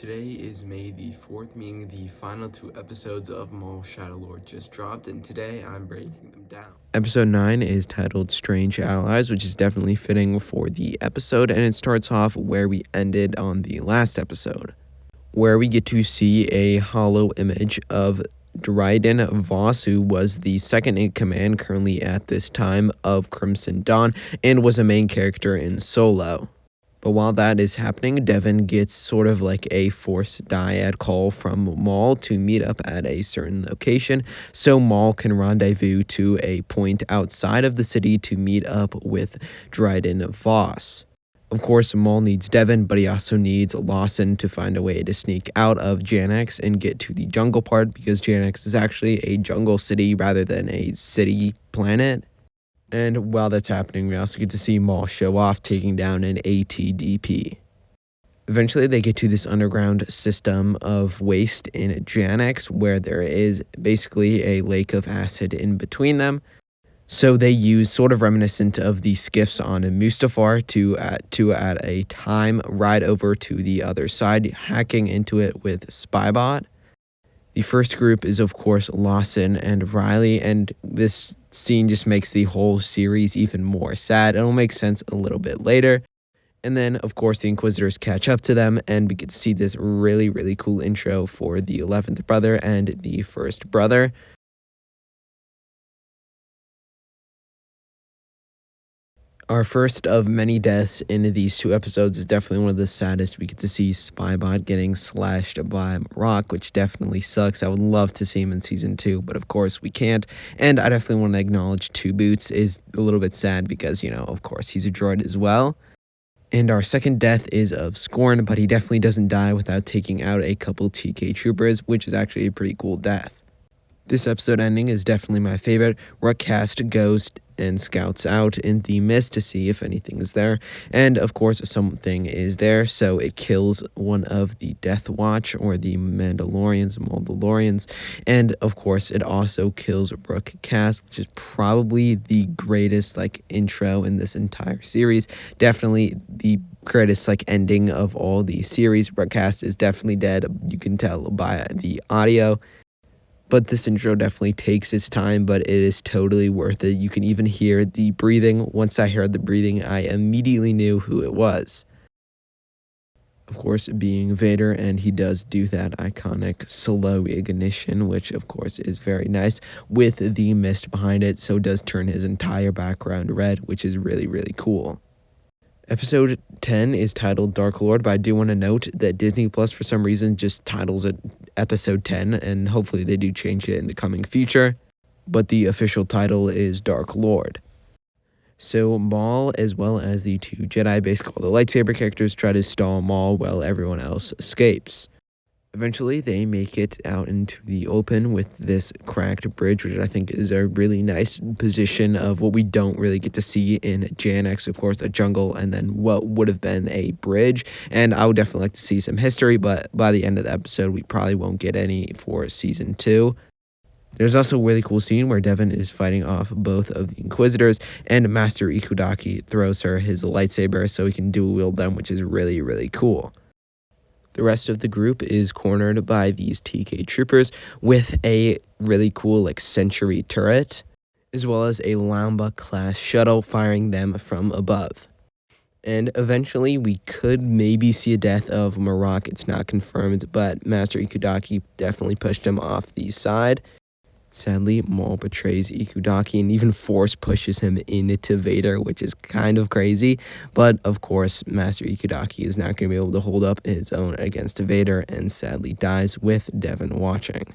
Today is May the 4th, meaning the final 2 episodes of Maul Shadow Lord just dropped, and today I'm breaking them down. Episode 9 is titled Strange Allies, which is definitely fitting for the episode, and it starts off where we ended on the last episode, where we get to see a hollow image of Dryden Voss, who was the second in command currently at this time of Crimson Dawn, and was a main character in Solo. But while that is happening, Devon gets sort of like a forced dyad call from Maul to meet up at a certain location, so Maul can rendezvous to a point outside of the city to meet up with Dryden Voss. Of course, Maul needs Devon, but he also needs Lawson to find a way to sneak out of Janx and get to the jungle part, because Janx is actually a jungle city rather than a city planet. And while that's happening, we also get to see Maul show off taking down an ATDP. Eventually, they get to this underground system of waste in Janx, where there is basically a lake of acid in between them. So they use sort of reminiscent of the skiffs on Mustafar to at a time ride over to the other side, hacking into it with Spybot. The first group is, of course, Lawson and Riley, and this scene just makes the whole series even more sad. It'll make sense a little bit later. And then, of course, the Inquisitors catch up to them, and we get to see this really, really cool intro for the 11th brother and the first brother. Our first of many deaths in these 2 episodes is definitely one of the saddest. We get to see Spybot getting slashed by Rock, which definitely sucks. I would love to see him in season 2, but of course we can't. And I definitely want to acknowledge Two Boots is a little bit sad because, of course he's a droid as well. And our second death is of Scorn, but he definitely doesn't die without taking out a couple TK troopers, which is actually a pretty cool death. This episode ending is definitely my favorite. Ruckcast goes and scouts out in the mist to see if anything is there. And of course, something is there, so it kills one of the Death Watch, or the Mandalorians. And of course, it also kills Ruckcast, which is probably the greatest intro in this entire series. Definitely the greatest ending of all the series. Ruckcast is definitely dead. You can tell by the audio. But this intro definitely takes its time, but it is totally worth it. You can even hear the breathing. Once I heard the breathing, I immediately knew who it was. Of course, being Vader, and he does do that iconic slow ignition, which of course is very nice, with the mist behind it, so it does turn his entire background red, which is really, really cool. Episode 10 is titled Dark Lord, but I do want to note that Disney Plus, for some reason, just titles it Episode 10, and hopefully they do change it in the coming future. But the official title is Dark Lord. So Maul, as well as the 2 Jedi, basically all the lightsaber characters, try to stall Maul while everyone else escapes. Eventually, they make it out into the open with this cracked bridge, which I think is a really nice position of what we don't really get to see in Janx, of course, a jungle, and then what would have been a bridge. And I would definitely like to see some history, but by the end of the episode, we probably won't get any for season 2. There's also a really cool scene where Devon is fighting off both of the Inquisitors, and Master Ikudaki throws her his lightsaber so he can dual wield them, which is really, really cool. The rest of the group is cornered by these TK troopers with a really cool sentry turret, as well as a Lamba-class shuttle firing them from above. And eventually we could maybe see a death of Marok. It's not confirmed, but Master Ikudaki definitely pushed him off the side. Sadly, Maul betrays Ikudaki and even force pushes him into Vader, which is kind of crazy. But, of course, Master Ikudaki is not going to be able to hold up his own against Vader and sadly dies with Devon watching.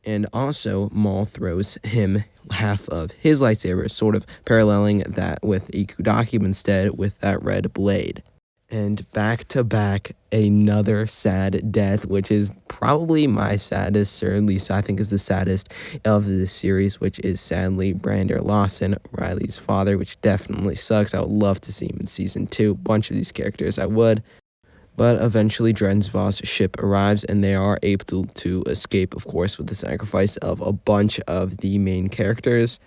And also, Maul throws him half of his lightsaber, sort of paralleling that with Ikudaki, but instead with that red blade. And back to back, another sad death, which is probably my saddest, or at least I think is the saddest of this series, which is sadly Brander Lawson, Riley's father, which definitely sucks. I would love to see him in season 2. A bunch of these characters I would. But eventually Dryden Voss' ship arrives, and they are able to escape, of course, with the sacrifice of a bunch of the main characters.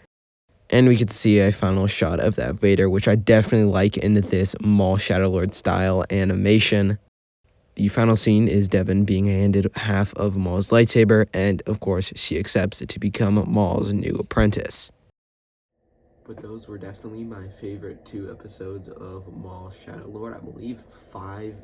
And we get to see a final shot of that Vader, which I definitely like in this Maul Shadow Lord style animation. The final scene is Devon being handed half of Maul's lightsaber, and of course, she accepts to become Maul's new apprentice. But those were definitely my favorite 2 episodes of Maul Shadow Lord. I believe 5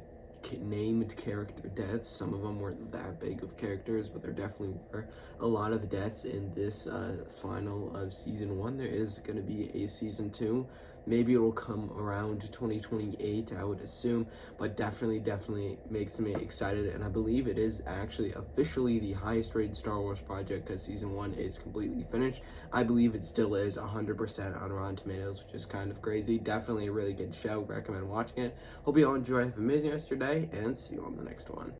named character deaths. Some of them weren't that big of characters, but there definitely were a lot of deaths in this final of season 1. There is going to be a season 2. Maybe it will come around 2028, I would assume, but definitely makes me excited, and I believe it is actually officially the highest rated Star Wars project because season 1 is completely finished. I believe it still is 100% on Rotten Tomatoes, which is kind of crazy. Definitely a really good show. Recommend watching it. Hope you all enjoyed. Have an amazing rest of your day, and see you on the next one.